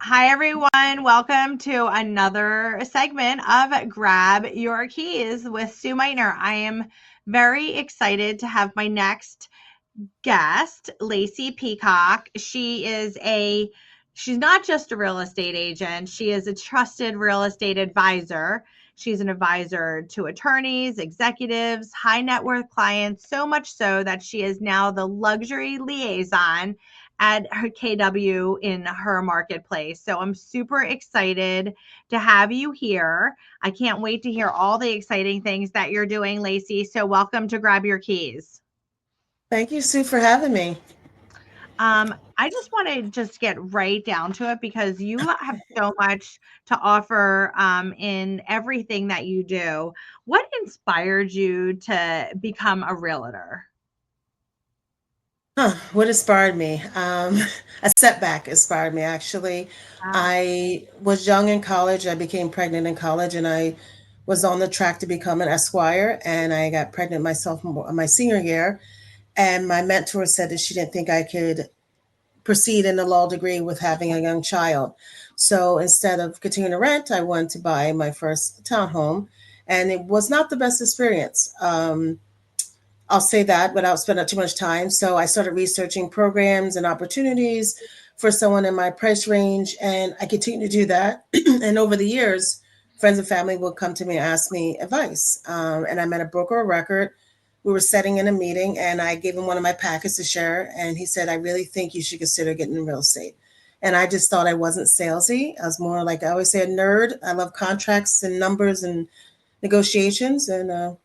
Hi, everyone. Welcome to another segment of Grab Your Keys with Sue Meitner. I am very excited to have my next guest, Lacy Peacock. She's not just a real estate agent, she is a trusted real estate advisor. She's an advisor to attorneys, executives, high net worth clients, so much so that she is now the luxury liaison at her KW in her marketplace. So I'm super excited to have you here. I can't wait to hear all the exciting things that you're doing, Lacy. So welcome to Grab Your Keys. Thank you, Sue, for having me. I just want to just get right down to it because you have so much to offer in everything that you do. What inspired you to become a realtor? What inspired me? A setback inspired me, actually. Wow. I was young in college. I became pregnant in college, and I was on the track to become an esquire. And I got pregnant my senior year. And my mentor said that she didn't think I could proceed in a law degree with having a young child. So instead of continuing to rent, I wanted to buy my first townhome. And it was not the best experience. I'll say that without spending too much time. So I started researching programs and opportunities for someone in my price range, and I continue to do that. And over the years, friends and family will come to me and ask me advice. And I met a broker of record. We were setting in a meeting, and I gave him one of my packets to share. And he said, "I really think you should consider getting in real estate." And I just thought I wasn't salesy. I was more like I always say, a nerd. I love contracts and numbers and negotiations, and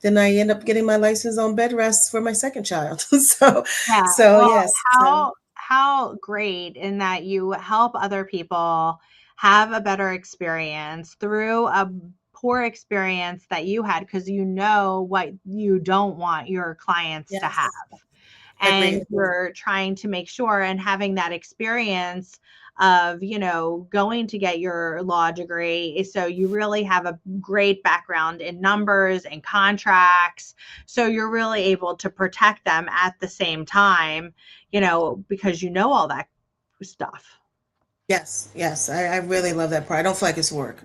then I end up getting my license on bed rest for my second child. so, Yeah. so Well, yes. So how great in that you help other people have a better experience through a poor experience that you had because you know what you don't want your clients to have. yes, And agreed. you're trying to make sure and having that experience of going to get your law degree, so you really have a great background in numbers and contracts, so you're really able to protect them at the same time, because you know all that stuff. Yes, yes. I really love that part. I don't feel like it's work.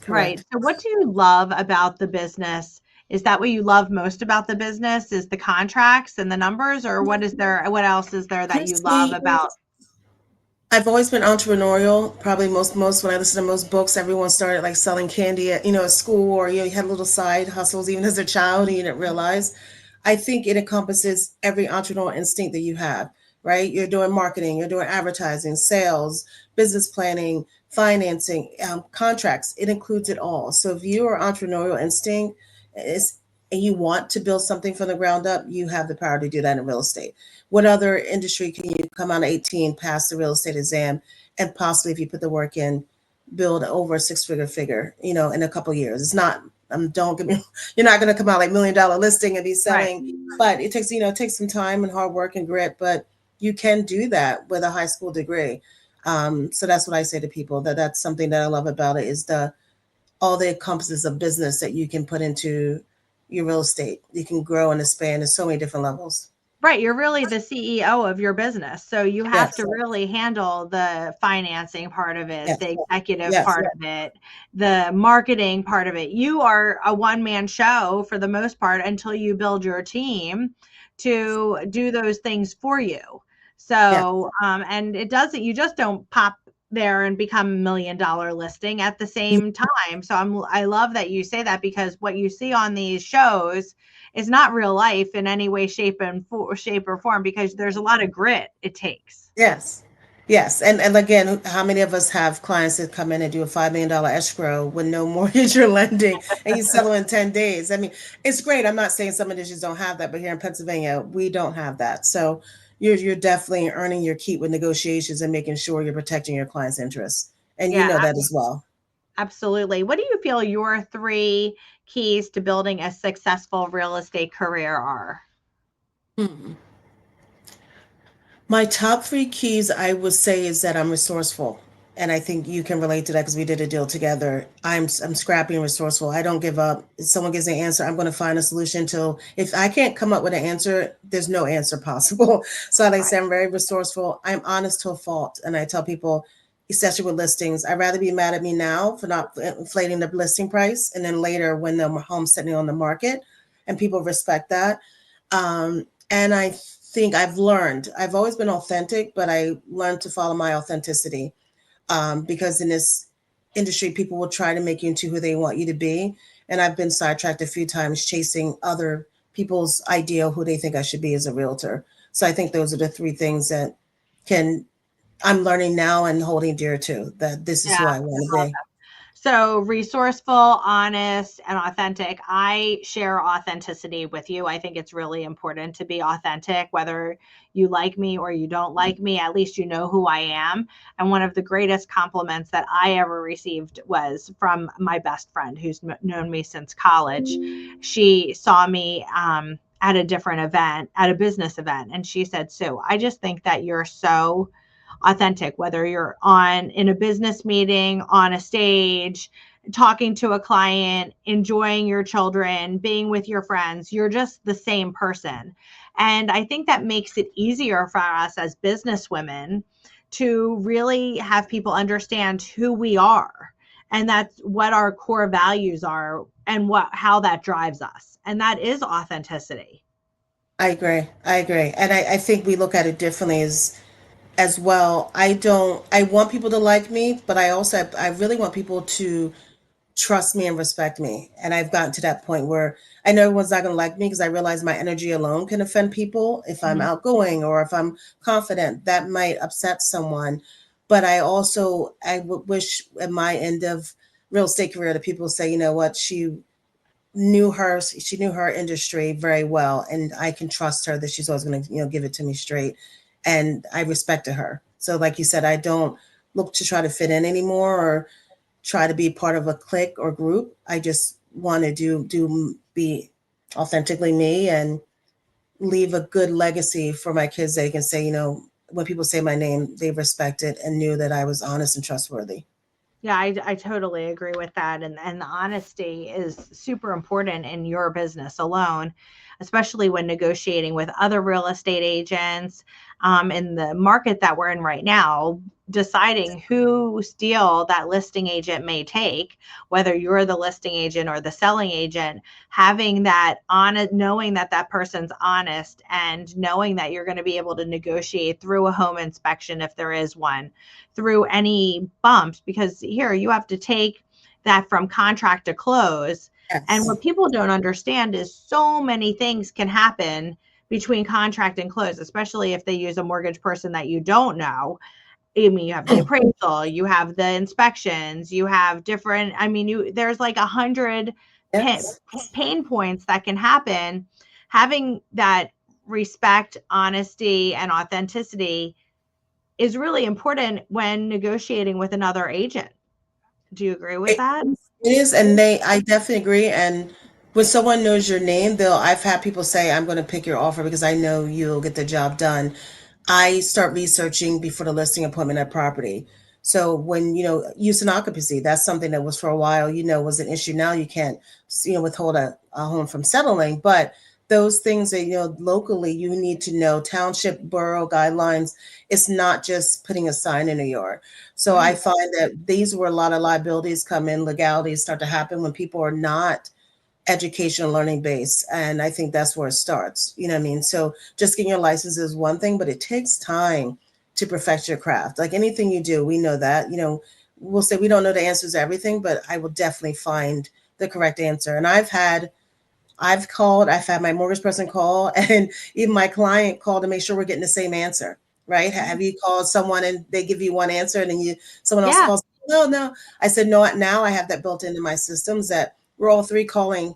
Right. Correct. So what do you love about the business? Is that what you love most about the business, is the contracts and the numbers, or what else is there that you love Honestly, about? I've always been entrepreneurial. Probably most when I listen to most books, everyone started like selling candy at school, or you had little side hustles even as a child and you didn't realize. I think it encompasses every entrepreneurial instinct that you have, right? You're doing marketing, you're doing advertising, sales, business planning, financing, contracts. It includes it all. So if you are entrepreneurial instinct is and you want to build something from the ground up, you have the power to do that in real estate. What other industry can you come out at 18, pass the real estate exam, and possibly, if you put the work in, build over a six figure, in a couple of years? It's not. Don't get me. You're not going to come out like $1 million listing and be Right. selling, but it takes some time and hard work and grit. But you can do that with a high school degree. So that's what I say to people. That's something that I love about it, is the all the encompasses of business that you can put into your real estate. You can grow and expand at so many different levels. Right, you're really the CEO of your business, so you have to Yes, really handle the financing part of it, yes, the executive yes. part of it, the marketing part of it. You are a one-man show for the most part until you build your team to do those things for you. Yeah. So, and it doesn't, you just don't pop there and become $1 million listing at the same time. So I love that you say that, because what you see on these shows is not real life in any way, shape or form, because there's a lot of grit it takes. Yes. Yes. And again, how many of us have clients that come in and do a $5 million escrow with no mortgage or lending, and you settle in 10 days? I mean, it's great. I'm not saying some of just don't have that, but here in Pennsylvania, we don't have that. So you're definitely earning your keep with negotiations and making sure you're protecting your client's interests. And you Yeah, know that as well. absolutely. What do you feel your three keys to building a successful real estate career are? Hmm. My top three keys, I would say, is that I'm resourceful. And I think you can relate to that because we did a deal together. I'm scrappy and resourceful. I don't give up. If someone gives an answer, I'm going to find a solution until if I can't come up with an answer, there's no answer possible. So like I Right. say, I'm very resourceful. I'm honest to a fault. And I tell people, especially with listings. I'd rather be mad at me now for not inflating the listing price, and then later when the home's sitting on the market, and people respect that. And I think I've always been authentic, but I learned to follow my authenticity, because in this industry, people will try to make you into who they want you to be. And I've been sidetracked a few times chasing other people's idea of who they think I should be as a realtor. So I think those are the three things that can I'm learning now and holding dear to, that this is Yeah. who I want to be. So resourceful, honest, and authentic. I share authenticity with you. I think it's really important to be authentic, whether you like me or you don't like me, at least you know who I am. And one of the greatest compliments that I ever received was from my best friend who's known me since college. She saw me at a different event, at a business event, and she said, Sue, I just think that you're so authentic, whether you're on in a business meeting, on a stage, talking to a client, enjoying your children, being with your friends, you're just the same person. And I think that makes it easier for us as business women to really have people understand who we are, and that's what our core values are, and what how that drives us, and that is authenticity. I agree. I agree. And I think we look at it differently as well. I want people to like me, but I really want people to trust me and respect me. And I've gotten to that point where I know everyone's not going to like me because I realize my energy alone can offend people. If I'm Mhm. outgoing or if I'm confident, that might upset someone. But I wish at my end of real estate career that people say, you know what, she knew her industry very well, and I can trust her that she's always going to, give it to me straight. And I respected her. So like you said, I don't look to try to fit in anymore or try to be part of a clique or group. I just want to do be authentically me and leave a good legacy for my kids. They can say, when people say my name, they respect it and knew that I was honest and trustworthy. Yeah, I totally agree with that. And the honesty is super important in your business alone, especially when negotiating with other real estate agents, in the market that we're in right now, deciding whose deal that listing agent may take, whether you're the listing agent or the selling agent, having that honest, knowing that that person's honest, and knowing that you're going to be able to negotiate through a home inspection if there is one, through any bumps, because here you have to take that from contract to close. And Yes. what people don't understand is so many things can happen between contract and close, especially if they use a mortgage person that you don't know. I mean, you have the appraisal, you have the inspections, you have different, I mean, there's like 100 Yes. pain points that can happen. Having that respect, honesty, and authenticity is really important when negotiating with another agent. Do you agree with It that? it is, and I definitely agree. And when someone knows your name, I've had people say, I'm going to pick your offer because I know you'll get the job done. I start researching before the listing appointment at property. So when, use and occupancy, that's something that was for a while, was an issue. Now you can't, withhold a home from settling. But those things that, locally you need to know, township, borough guidelines. It's not just putting a sign in a yard. So I Right. find that these were a lot of liabilities come in, legalities start to happen when people are not educational learning base. And I think that's where it starts. You know what I mean? So just getting your license is one thing, but it takes time to perfect your craft. Like anything you do, we know that, we'll say we don't know the answers to everything, but I will definitely find the correct answer. And I've had my mortgage person call, and even my client called to make sure we're getting the same answer. Right? Have you called someone and they give you one answer, and then someone else Yeah. calls? No, no. I said no. Now I have that built into my systems that we're all three calling,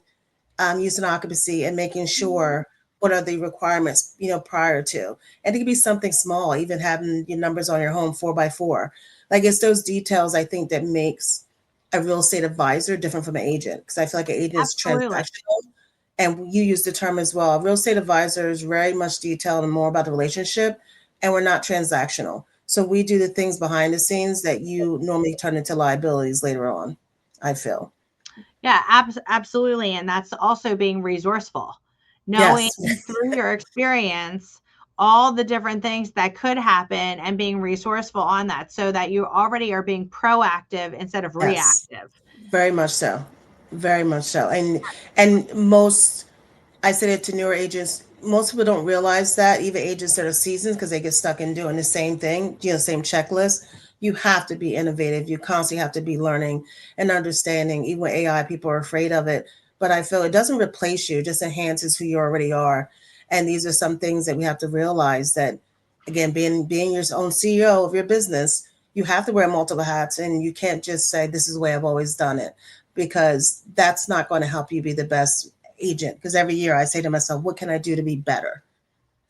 using occupancy and making sure what are the requirements, prior to. And it could be something small, even having your numbers on your home 4x4. Like it's those details I think that makes a real estate advisor different from an agent. Because I feel like an agent is Absolutely. transactional, and you use the term as well. A real estate advisor is very much detailed and more about the relationship, and we're not transactional. So we do the things behind the scenes that you normally turn into liabilities later on, I feel. Yeah, absolutely. And that's also being resourceful, knowing Yes. through your experience all the different things that could happen and being resourceful on that so that you already are being proactive instead of Yes, reactive. very much so. Very much so. And most, I said it to newer agents. Most people don't realize that, even agents that are seasoned, because they get stuck in doing the same thing, same checklist. You have to be innovative. You constantly have to be learning and understanding. Even with AI, people are afraid of it. But I feel it doesn't replace you, it just enhances who you already are. And these are some things that we have to realize that, again, being your own CEO of your business, you have to wear multiple hats, and you can't just say, this is the way I've always done it, because that's not going to help you be the best agent. Because every year I say to myself, what can I do to be better?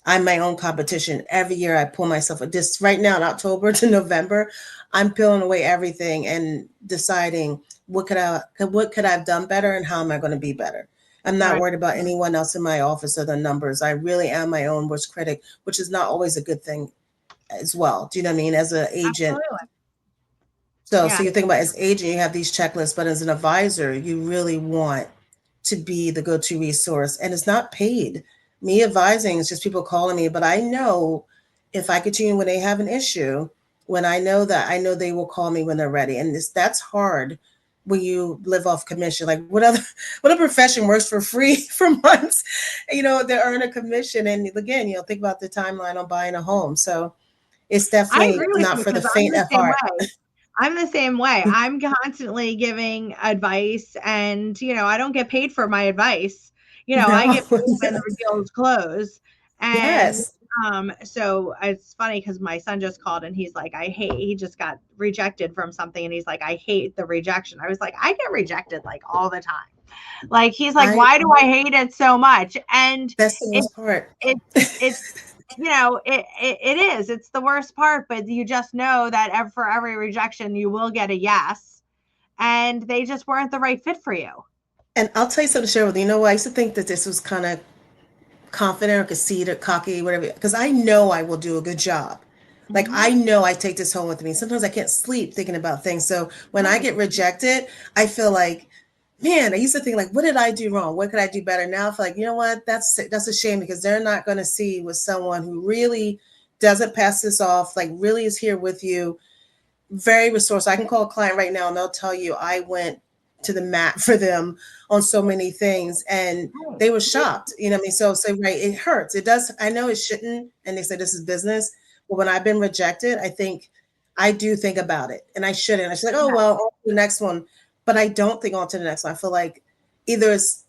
I'm my own competition. Every year I pull myself this right now in October to November, I'm peeling away everything and deciding what could I have done better and how am I going to be better. I'm not Right. worried about anyone else in my office or the numbers. I really am my own worst critic, which is not always a good thing as well. Do you know what I mean? As an agent, Absolutely. so Yeah. you think about, as agent, you have these checklists, but as an advisor, you really want to be the go-to resource, and it's not paid. Me advising is just people calling me, but I know if I continue when they have an issue, when I know they will call me when they're ready, and that's hard when you live off commission. Like what a profession works for free for months, they earn a commission, and again, think about the timeline on buying a home. So it's I definitely agree with not you for the because I'm faint the of same heart. way. I'm the same way. I'm constantly giving advice and, I don't get paid for my advice. I No. get paid when the deals close. And Yes. so it's funny because my son just called and he's like, he just got rejected from something and he's like, I hate the rejection. I was like, I get rejected like all the time. Like he's like, I why do I hate it so much? And That's the it worst part. it it's it is. It's the worst part, but you just know that for every rejection, you will get a yes, and they just weren't the right fit for you. And I'll tell you something, Cheryl. You know what? I used to think that this was kind of confident or conceited, cocky, whatever, because I know I will do a good job. Like I Mhm. know I take this home with me. Sometimes I can't sleep thinking about things. So when I Right. get rejected, I feel like, man, I used to think like, what did I do wrong? What could I do better? Now I feel like, you know what? That's a shame, because they're not going to see with someone who really doesn't pass this off, like really is here with you, very resourceful. I can call a client right now and they'll tell you I went to the mat for them on so many things, and Right. they were shocked. You know what I mean? So right, it hurts. It does. I know it shouldn't, and they say this is business. But when I've been rejected, I do think about it, and I shouldn't. I should like, oh Yeah. well, on to the next one. But I don't think on to the next one. I feel like either it's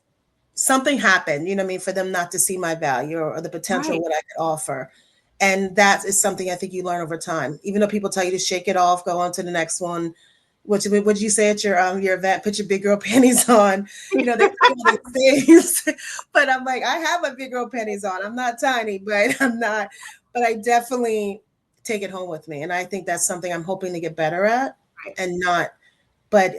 something happened, you know what I mean, for them not to see my value, or the potential Right. what I could offer. And that is something I think you learn over time. Even though people tell you to shake it off, go on to the next one. What you say at your event? Put your big girl panties on. They say all these things, but I'm like, I have my big girl panties on. I'm not tiny, but I'm not. But I definitely take it home with me, and I think that's something I'm hoping to get better at, Right. and not. But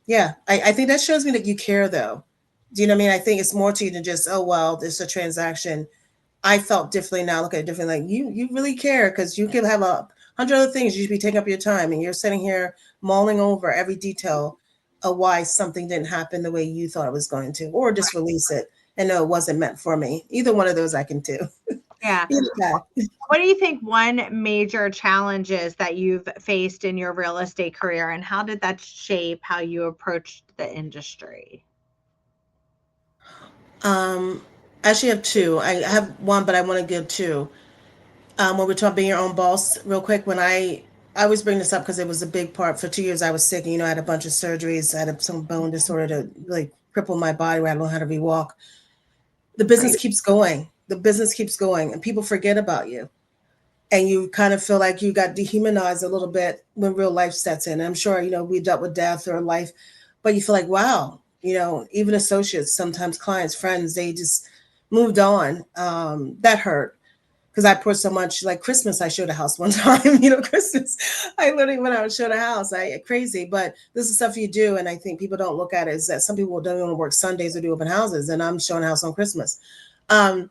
yeah, I think that shows me that you care, though. Do you know what I mean? I think it's more to you than just, oh well, it's a transaction. I felt differently now, look at it differently. Like you really care, because you could have 100 other things you should be taking up your time, and you're sitting here mulling over every detail of why something didn't happen the way you thought it was going to, or just release it and no, it wasn't meant for me. Either one of those I can do. Yeah. Either guy. What do you think one major challenge is that you've faced in your real estate career, and how did that shape how you approached the industry? Um, I actually have two. I have one, but I want to give two. When we're talking being your own boss, real quick, I always bring this up because it was a big part. For 2 years, I was sick, and I had a bunch of surgeries. I had some bone disorder to really cripple my body, where I don't know how to rewalk. The business Right. keeps going. The business keeps going, and people forget about you, and you kind of feel like you got dehumanized a little bit when real life sets in. And I'm sure we dealt with death or life, but you feel like, wow, even associates, sometimes clients, friends, they just moved on. That hurt, because I poured so much. Like Christmas, I showed a house one time. Christmas, I literally went out and showed a house. I crazy, but this is stuff you do, and I think people don't look at it, is that some people don't even work Sundays or do open houses, and I'm showing a house on Christmas. Um,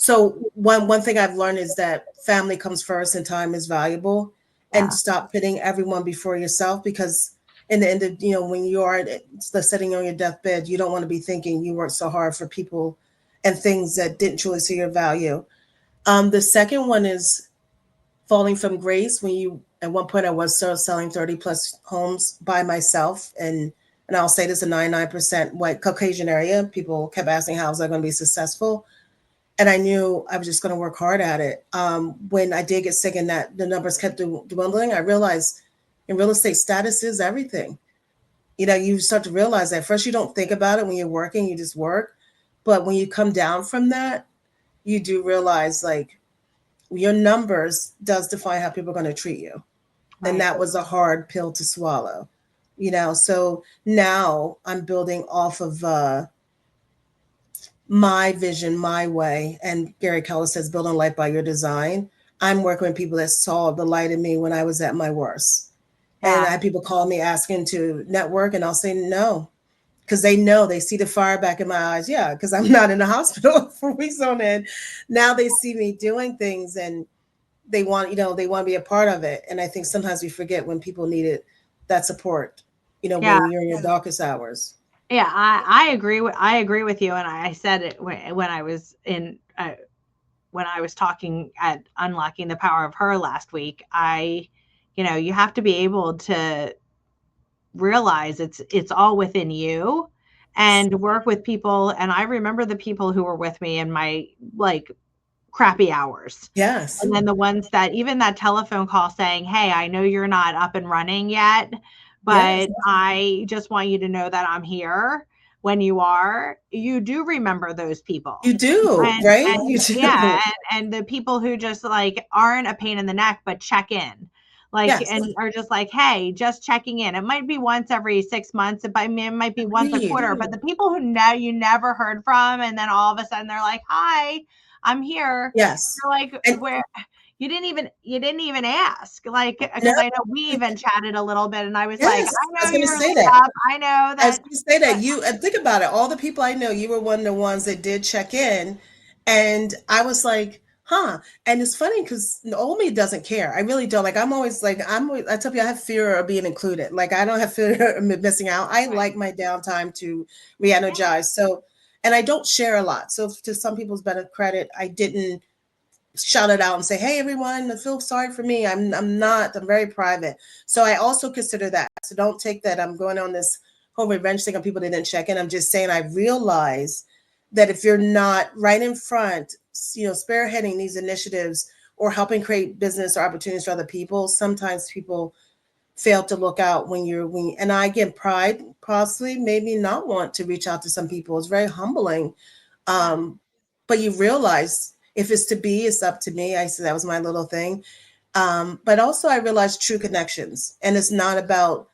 so one thing I've learned is that family comes first, and time is valuable, and Yeah. stop putting everyone before yourself, because in the end of, when you are sitting on your deathbed, you don't want to be thinking you worked so hard for people and things that didn't truly see your value. The second one is falling from grace. When you, at one point I was still selling 30 plus homes by myself, and I'll say this, a 99% white Caucasian area. People kept asking how was I going to be successful, and I knew I was just going to work hard at it. When I did get sick and that the numbers kept dwindling, I realized in real estate, status is everything. You know, you start to realize that first you don't think about it when you're working, you just work. But when you come down from that, you do realize like your numbers does define how people are going to treat you. And Right. that was a hard pill to swallow. You know, so now I'm building off of my vision, my way. And Gary Keller says, building light by your design. I'm working with people that saw the light in me when I was at my worst. And I Yeah. have people call me asking to network, and I'll say no, because they know, they see the fire back in my eyes. Yeah, because I'm not in the hospital for weeks on end. Now they see me doing things, and they want, you know, they want to be a part of it. And I think sometimes we forget when people needed that support, you know, Yeah. when you're in your darkest hours. Yeah, I agree with you, and I said it when I was in when I was talking at unlocking the power of her last week. You have to be able to realize it's all within you and work with people. And I remember the people who were with me in my like crappy hours. Yes. And then the ones that even that telephone call saying, "Hey, I know you're not up and running yet, Yes. but I just want you to know that I'm here when you are." You do remember those people. You do, right? And You yeah, do. and the people who just like aren't a pain in the neck but check in. Like Yes. and are just like, "Hey, just checking in." It might be once every 6 months, it might be once a Agreed. quarter, but the people who know you never heard from and then all of a sudden they're like, "Hi, I'm here." Yes. You're like, And "Where?" You didn't even ask, like, no, because I know we even chatted a little bit, and I was like, yes, "I I know was going you to were say laid that. up. I know I was that." going to say that But you, and think about it, all the people I know, you were one of the ones that did check in. And I was like, huh. And it's funny because old me doesn't care. I really don't. Like, I'm always like, I tell you, I have fear of being included. Like, I don't have fear of missing out. I right. like my downtime to Yeah. re-energize. So, and I don't share a lot. So, to some people's better credit, I didn't shout it out and say, "Hey, everyone, feel sorry for me. I'm not. I'm very private." So I also consider that. So don't take that I'm going on this whole revenge thing on people that didn't check in. I'm just saying I realize that if you're not right in front, you know, spearheading these initiatives or helping create business or opportunities for other people, sometimes people fail to look out when and I get pride possibly made me not want to reach out to some people. It's very humbling. Yeah. um, but you realize if it's to be, it's up to me. I said that was my little thing. But also I realized true connections, and it's not about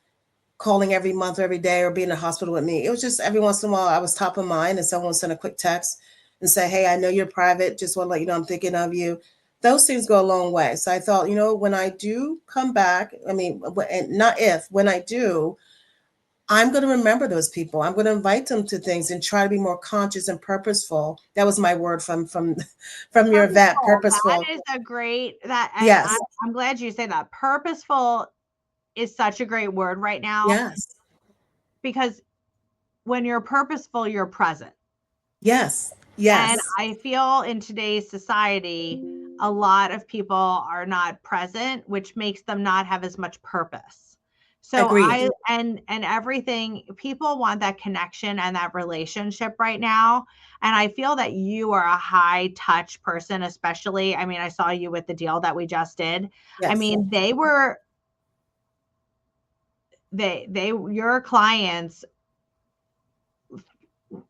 calling every month or every day or being in the hospital with me. It was just every once in a while I was top of mind and someone sent a quick text and say, "Hey, I know you're private. Just want to let you know I'm thinking of you." Those things go a long way. So I thought, you know, when I do come back, I mean, and not if, when I do, I'm going to remember those people. I'm going to invite them to things and try to be more conscious and purposeful. That was my word from from your vet, Purposeful, purposeful. that is a great that and Yes. I'm glad you say that. Purposeful is such a great word right now Yes. because when you're purposeful, you're present. Yes. And Yes. I feel in today's society, a lot of people are not present, which makes them not have as much purpose. So Agreed. and everything people want that connection and that relationship right now. And I feel that you are a high touch person, especially. I mean, I saw you with the deal that we just did. I Yes. mean, they your clients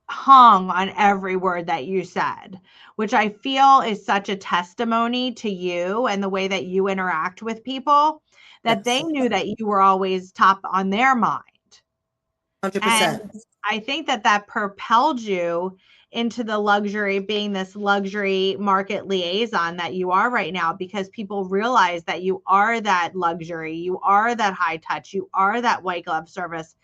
hung on every word that you said, which I feel is such a testimony to you and the way that you interact with people that they Yes. knew that you were always top on their mind. 100%. And I think that that propelled you into the luxury, being this luxury market liaison that you are right now, because people realize that you are that luxury, you are that high touch, you are that white glove service,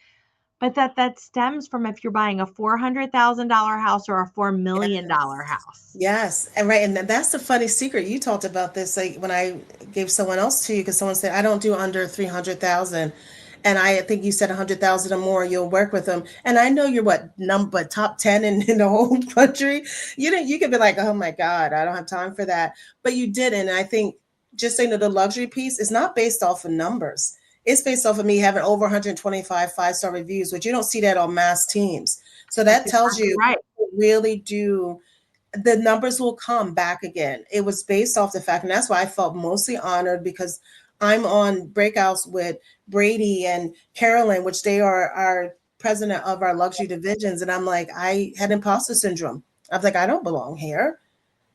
but that stems from if you're buying a $400,000 house or a $4 million house. Yes, and right, and that's the funny secret. You talked about this like when I gave someone else to you because someone said I don't do under 300,000, And I think you said 100,000 or more, you'll work with them. And I know you're what number top 10 in the whole country. You could be like, oh my God, I don't have time for that. But you didn't. And I think just saying that the luxury piece is not based off of numbers. It's based off of me having over 125 five-star reviews, which you don't see that on mass teams. So That's that tells exactly you right. really do, the numbers will come back again. It was based off the fact, and that's why I felt mostly honored because I'm on breakouts with Brady and Carolyn, which they are our president of our luxury divisions. And I'm like, I had imposter syndrome. I was like, I don't belong here.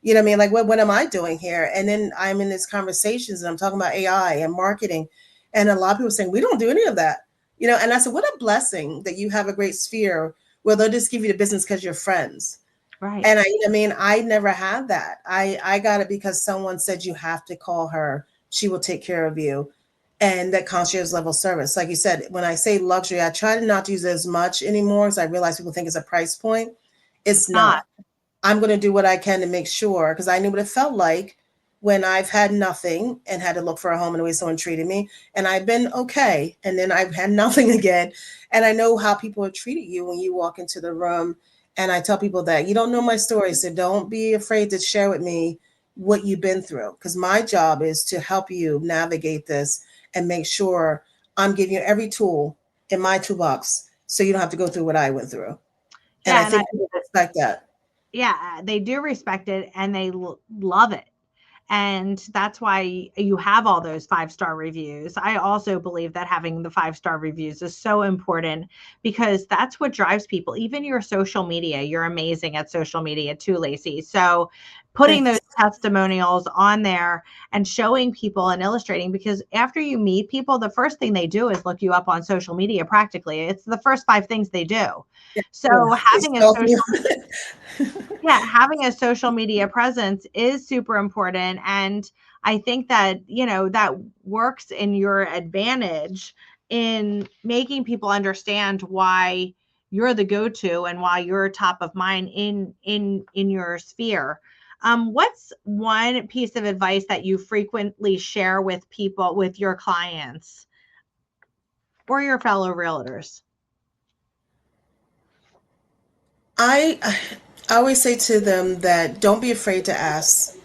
You know what I mean? Like, what am I doing here? And then I'm in these conversations and I'm talking about AI and marketing. And a lot of people saying, we don't do any of that. And I said, what a blessing that you have a great sphere where they'll just give you the business because you're friends. Right. And I never had that. I got it because someone said you have to call her. She will take care of you. And that concierge level service. Like you said, when I say luxury, I try to not to use it as much anymore because I realize people think it's a price point. It's It's not. not. I'm going to do what I can to make sure because I knew what it felt like when I've had nothing and had to look for a home and the way someone treated me. And I've been okay. And then I've had nothing again. And I know how people have treated you when you walk into the room. And I tell people that you don't know my story. So don't be afraid to share with me what you've been through because my job is to help you navigate this and make sure I'm giving you every tool in my toolbox so you don't have to go through what I went through. And I Yeah, and think people respect that. yeah, they do respect it and they love it. And that's why you have all those five-star reviews. I also believe that having the five-star reviews is so important because that's what drives people. Even your social media, you're amazing at social media too, Lacy. So putting those Thanks. testimonials on there and showing people and illustrating, because after you meet people, the first thing they do is look you up on social media practically. It's the first five things they do. So They having a stalk me. social yeah, having a social media presence is super important. And I think that, that works in your advantage in making people understand why you're the go-to and why you're top of mind in your sphere. What's one piece of advice that you frequently share with people, with your clients or your fellow realtors? I I always say to them that don't be afraid to ask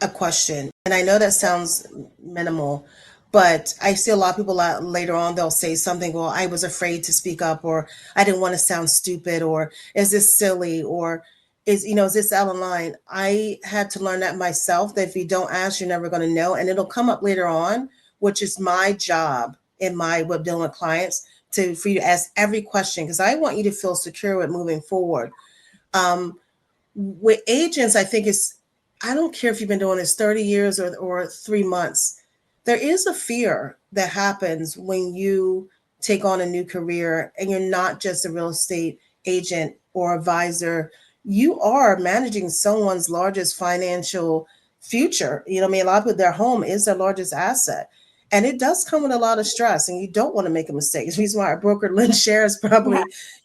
a question. And I know that sounds minimal, but I see a lot of people out later on, they'll say something, well, I was afraid to speak up, or I didn't want to sound stupid, or is this silly, or is this out of line? I had to learn that myself, that if you don't ask, you're never going to know. And it'll come up later on, which is my job in my web dealing with clients for you to ask every question because I want you to feel secure with moving forward. Um, with agents, I think I don't care if you've been doing this 30 years or 3 months. There is a fear that happens when you take on a new career and you're not just a real estate agent or advisor. You are managing someone's largest financial future. You know what I mean? A lot of people, their home is their largest asset. And it does come with a lot of stress, and you don't want to make a mistake. It's the reason why our broker Lynn Shares Yeah. probably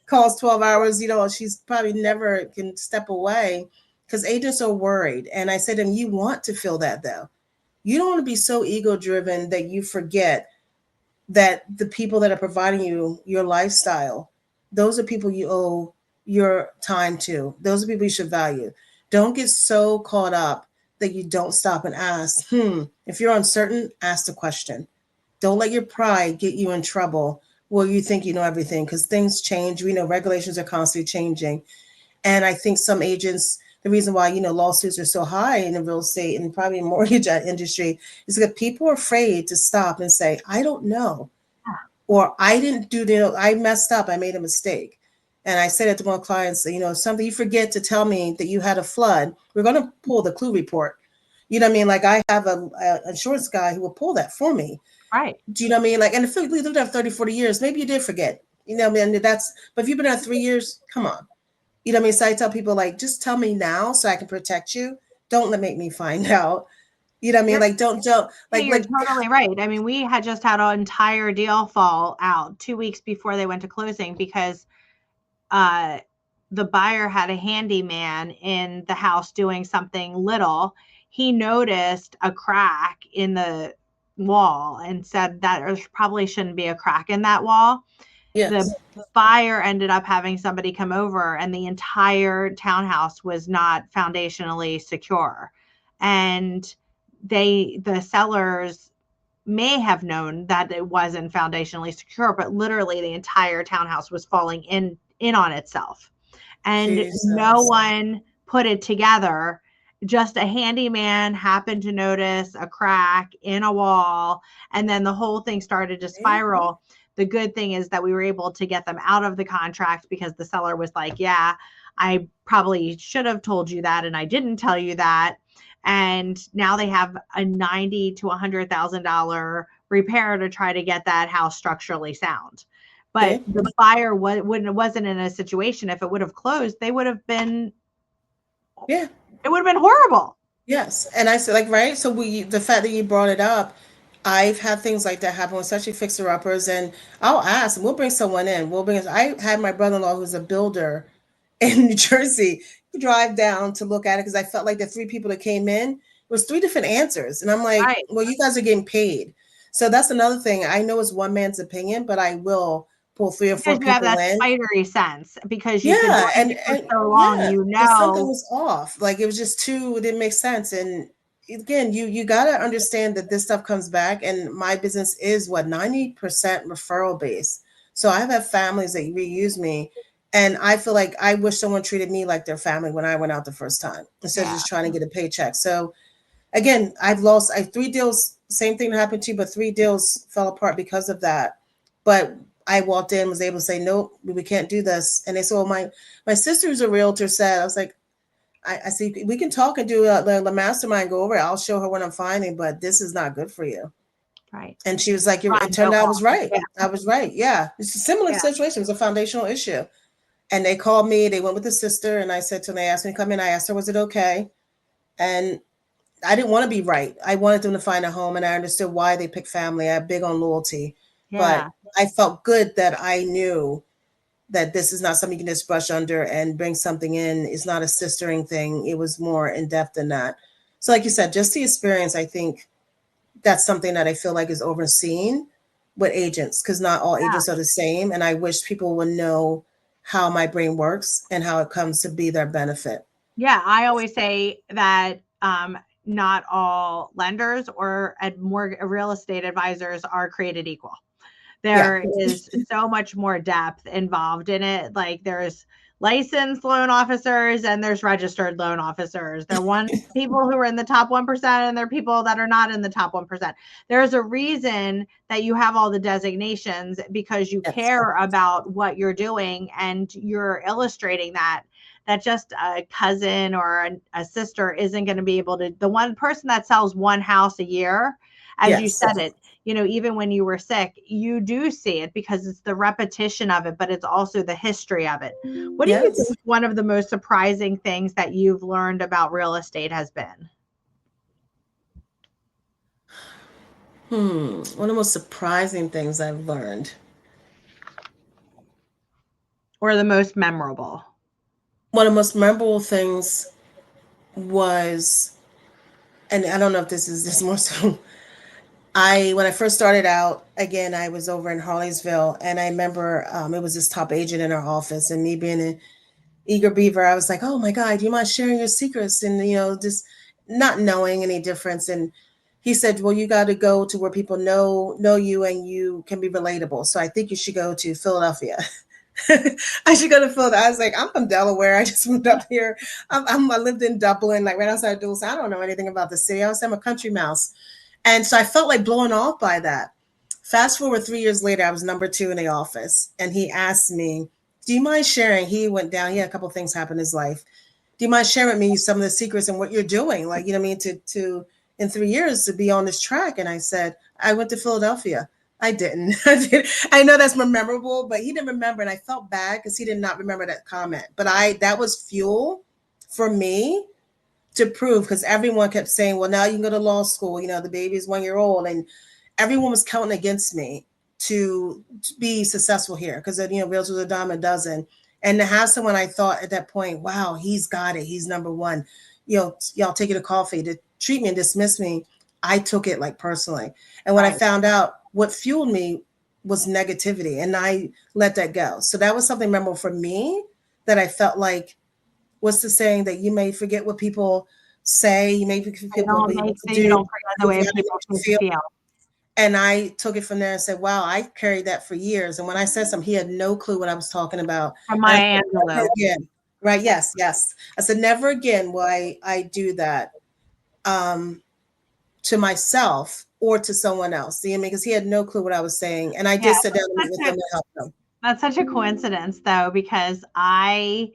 calls 12 hours. She's probably never can step away because agents are worried. And I said to them, you want to feel that though. You don't want to be so ego driven that you forget that the people that are providing you your lifestyle, those are people you owe your time to. Those are people you should value. Don't get so caught up that you don't stop and ask, if you're uncertain, ask the question. Don't let your pride get you in trouble where you think you know everything because things change. We know regulations are constantly changing. And I think some agents, the reason why, lawsuits are so high in the real estate and probably mortgage industry is because people are afraid to stop and say, I don't know. Or I didn't I messed up. I made a mistake. And I said it to my clients, something you forget to tell me that you had a flood, we're going to pull the clue report. You know what I mean? Like I have a insurance guy who will pull that for me. Right. Do you know what I mean? Like, and if you lived there 30, 40 years, maybe you did forget. You know what I mean? But if you've been there 3 years, come on. You know what I mean? So I tell people, like, just tell me now so I can protect you. Don't let make me find out. You know what I mean? You're Like, don't Yeah, like you're like totally right. I mean, we had just had an entire deal fall out 2 weeks before they went to closing because uh, the buyer had a handyman in the house doing something little. He noticed a crack in the wall and said that there probably shouldn't be a crack in that wall. The Yes. buyer ended up having somebody come over, and the entire townhouse was not foundationally secure. And the sellers may have known that it wasn't foundationally secure, but literally the entire townhouse was falling in on itself. And no Jesus. one put it together. Just a handyman happened to notice a crack in a wall, and then the whole thing started to spiral. The good thing is that we were able to get them out of the contract because the seller was like, yeah, I probably should have told you that and I didn't tell you that. And now they have a 90 to $100,000 repair to try to get that house structurally sound. But See? the buyer wasn't in a situation. If it would have closed, they would have been, Yeah. it would have been horrible. Yes. And I said, like, right. So the fact that you brought it up, I've had things like that happen, especially fixer uppers. And I'll ask, and we'll bring someone in. I had my brother-in-law who's a builder in New Jersey drive down to look at it because I felt like the three people that came in was three different answers. And I'm like, Right. well, you guys are getting paid. So that's another thing. I know it's one man's opinion, but I will pull three or four Because you have people that in. spidery sense because you've been Yeah, doing it for and so long, yeah, you because something know. was off. Like it was just too, it didn't make sense. And again, you got to understand that this stuff comes back. And my business is what 90% referral base. So I have had families that reuse me, and I feel like I wish someone treated me like their family when I went out the first time instead of Yeah. just trying to get a paycheck. So again, I have three deals, same thing happened to you, but three deals fell apart because of that. But I walked in, was able to say, nope, we can't do this. And they said, well, my sister's a realtor said, I was like, I see, we can talk and do the mastermind, go over it. I'll show her what I'm finding, but this is not good for you. Right. And she was like, it Run, no turned out I was cost. right. Yeah. I was right. Yeah. It's a similar Yeah. situation. It was a foundational issue. And they called me, they went with the sister, and I said to them, they asked me to come in. I asked her, was it okay? And I didn't want to be right. I wanted them to find a home, and I understood why they picked family. I'm big on loyalty, Yeah. but I felt good that I knew that this is not something you can just brush under and bring something in. It's not a sistering thing. It was more in depth than that. So, like you said, just the experience, I think that's something that I feel like is overseen with agents because not all agents are the same. And I wish people would know how my brain works and how it comes to be their benefit. Yeah, I always say that not all lenders or more real estate advisors are created equal. Yeah. There is so much more depth involved in it. Like there's licensed loan officers and there's registered loan officers. There are one people who are in the top 1% and there are people that are not in the top 1%. There's a reason that you have all the designations because you Yes. care about what you're doing and you're illustrating that just a cousin or a sister isn't going to be able to, the one person that sells one house a year, as you Yes. said it, even when you were sick, you do see it because it's the repetition of it, but it's also the history of it. What do you Yes. think one of the most surprising things that you've learned about real estate has been? One of the most surprising things I've learned. Or the most memorable? One of the most memorable things was, and I don't know if this more so. When I first started out, again, I was over in Harleysville, and I remember it was this top agent in our office, and me being an eager beaver, I was like, "Oh my God, do you mind sharing your secrets?" And just not knowing any difference. And he said, "Well, you got to go to where people know you, and you can be relatable. So I think you should go to Philadelphia." I should go to Philadelphia. I was like, I'm from Delaware. I just moved up here. I lived in Dublin, like right outside of Dulce. I don't know anything about the city. I'm a country mouse. And so I felt like blown off by that. Fast forward 3 years later, I was number two in the office. And he asked me, do you mind sharing? He went down. He had a couple of things happen in his life. Do you mind sharing with me some of the secrets and what you're doing? Like, you know what I mean? To in 3 years to be on this track. And I said, I went to Philadelphia. I didn't. I know that's more memorable, but he didn't remember. And I felt bad because he did not remember that comment. But that was fuel for me to prove because everyone kept saying, well, now you can go to law school. The baby is 1 year old. And everyone was counting against me to be successful here because, realtors are a dime a dozen. And to have someone I thought at that point, wow, he's got it. He's number one. Y'all take it to coffee to treat me and dismiss me. I took it like personally. And when I Right. found out, what fueled me was negativity, and I let that go. So that was something memorable for me, that I felt like, what's the saying, that you may forget what people say, you may forget I what don't make people so you do, don't forget the you way forget how they people make you make you feel. feel. And I took it from there and said, wow, I carried that for years. And when I said something, he had no clue what I was talking about. From And I Maya said, never Angelou. again. Right. Yes. Yes. I said, never again will I do that, um, to myself or to someone else. See, I mean, because he had no clue what I was saying. And I Yeah, did sit down and meet that's with him such and help him. That's such a coincidence, though, because I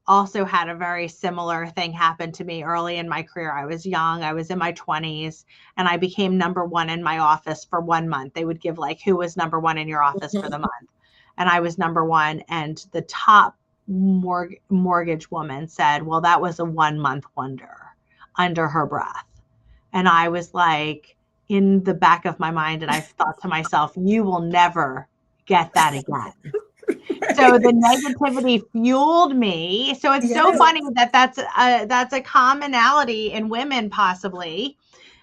also had a very similar thing happen to me early in my career. I was young, I was in my 20s, and I became number one in my office for 1 month. They would give, like, who was number one in your office for the month. And I was number one. And the top mortgage woman said, well, that was a 1 month wonder, under her breath. And I was like, in the back of my mind, and I thought to myself, you will never get that again. So the negativity fueled me. So it's so Yes. funny that that's a commonality in women, possibly,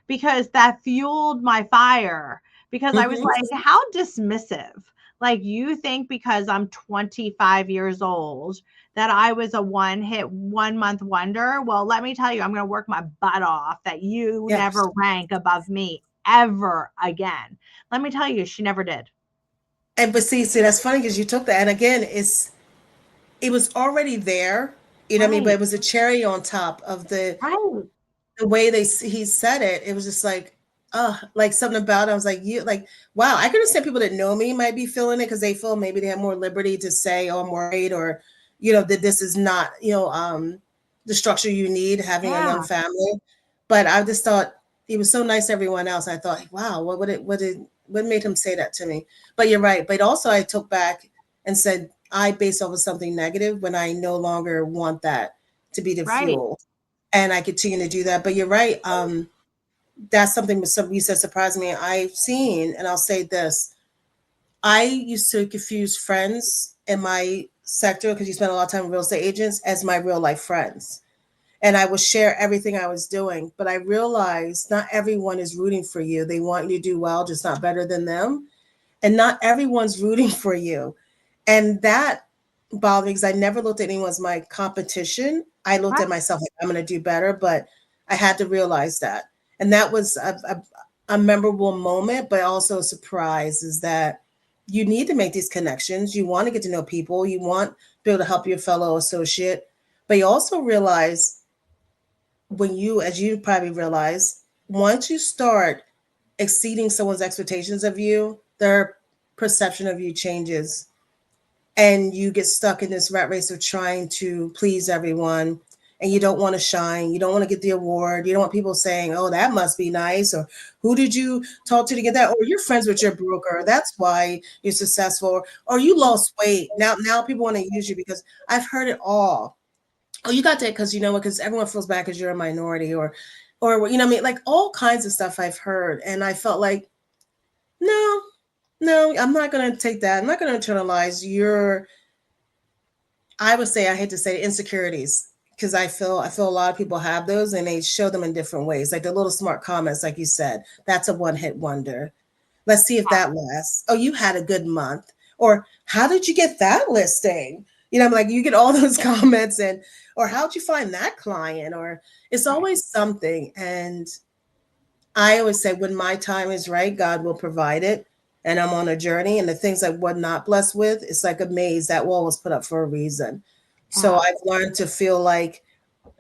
because that fueled my fire. Because I was Mm-hmm. like, how dismissive. Like, you think because I'm 25 years old that I was a 1 month wonder? Well, let me tell you, I'm going to work my butt off that you Yes. never rank above me ever again. Let me tell you, she never did. And but see, that's funny because you took that. And again, it was already there. You know what I mean? But Right. it was a cherry on top of Right. the way he said it. It was just like something about it. I was like, you like, wow, I can understand people that know me might be feeling it because they feel maybe they have more liberty to say, oh, I'm worried, or, that this is not, the structure you need having a young Yeah. family. But I just thought he was so nice to everyone else. I thought, wow, what made him say that to me? But you're right. But also I took back and said, I based off of something negative when I no longer want that to be the Right. fuel, and I continue to do that. But you're right. That's something you said surprised me. I've seen, and I'll say this: I used to confuse friends in my sector, because you spend a lot of time with real estate agents, as my real life friends, and I would share everything I was doing. But I realized not everyone is rooting for you. They want you to do well, just not better than them, and not everyone's rooting for you. And that bothered me because I never looked at anyone as my competition. I looked Right. at myself like, I'm going to do better, but I had to realize that. And that was a memorable moment, but also a surprise, is that you need to make these connections. You want to get to know people. You want to be able to help your fellow associate. But you also realize, when as you probably realize, once you start exceeding someone's expectations of you, their perception of you changes, and you get stuck in this rat race of trying to please everyone, and you don't want to shine, you don't want to get the award, you don't want people saying, oh, that must be nice, or who did you talk to get that, or you're friends with your broker, that's why you're successful, or you lost weight, now people want to use you. Because I've heard it all. Oh, you got that because you know what, because everyone feels bad because you're a minority, or you know what I mean, like all kinds of stuff I've heard, and I felt like, no, no, I'm not going to take that. I'm not going to internalize your, I would say, I hate to say, insecurities, because I feel a lot of people have those, and they show them in different ways. Like the little smart comments, like you said, that's a one hit wonder. Let's see if that lasts. Oh, you had a good month. Or how did you get that listing? Like you get all those comments, or how'd you find that client? Or it's Right. always something. And I always say, when my time is right, God will provide it. And I'm on a journey. And the things I was not blessed with, it's like a maze. That wall was put up for a reason. So Yeah. I've learned to feel like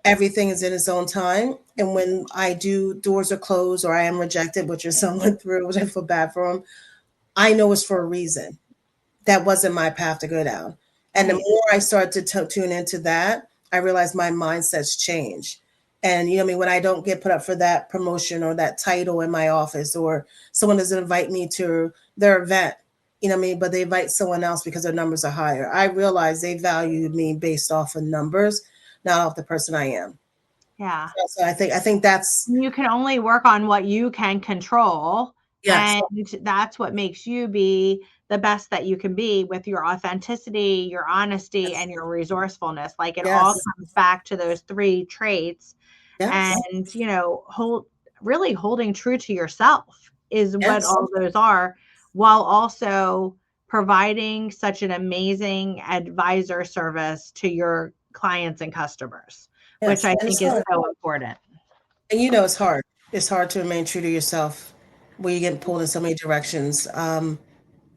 everything is in its own time. And when I do, doors are closed or I am rejected, which your son went through, which I feel bad for him, I know it's for a reason. That wasn't my path to go down. And the Right. more I start to tune into that, I realize my mindsets change. And you know what I mean, when I don't get put up for that promotion or that title in my office, or someone doesn't invite me to their event, you know what I mean, but they invite someone else because their numbers are higher. I realize they value me based off of numbers, not off the person I am. Yeah. So I think that's, You can only work on what you can control, yes, and that's what makes you be the best that you can be, with your authenticity, your honesty, yes, and your resourcefulness. Like, it all yes, comes back to those three traits. yes, And, hold. really holding true to yourself is what Yes. all those are, while also providing such an amazing advisor service to your clients and customers, which Yes. I And it's think is hard. so important. And you know, it's hard. It's hard to remain true to yourself when you get pulled in so many directions.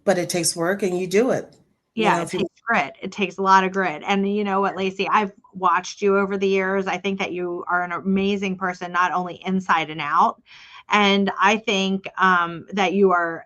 But it takes work and you do it. You Yeah, know, it if you, takes grit. It takes a lot of grit. And you know what, Lacey, I've watched you over the years. I think that you are an amazing person, not only inside and out. And I think that you are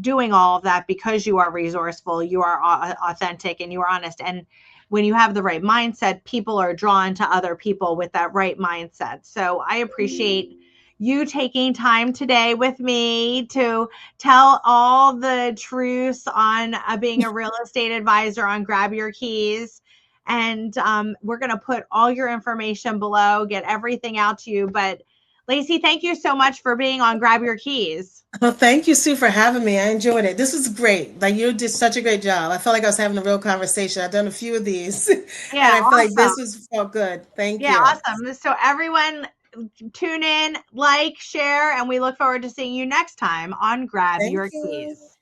doing all of that because you are resourceful, you are authentic, and you are honest. And when you have the right mindset, people are drawn to other people with that right mindset. So I appreciate you taking time today with me to tell all the truths on being a real estate advisor on Grab Your Keys. And we're going to put all your information below, get everything out to you. But Lacey, thank you so much for being on Grab Your Keys. well, thank you, Sue, for having me. I enjoyed it. This was great. Like you did such a great job. I felt like I was having a real conversation. I've done a few of these, and Yeah, I feel like this awesome. was felt good. Thank Yeah, you. awesome. So everyone tune in, like, share, and we look forward to seeing you next time on Grab Thank Your you. Keys.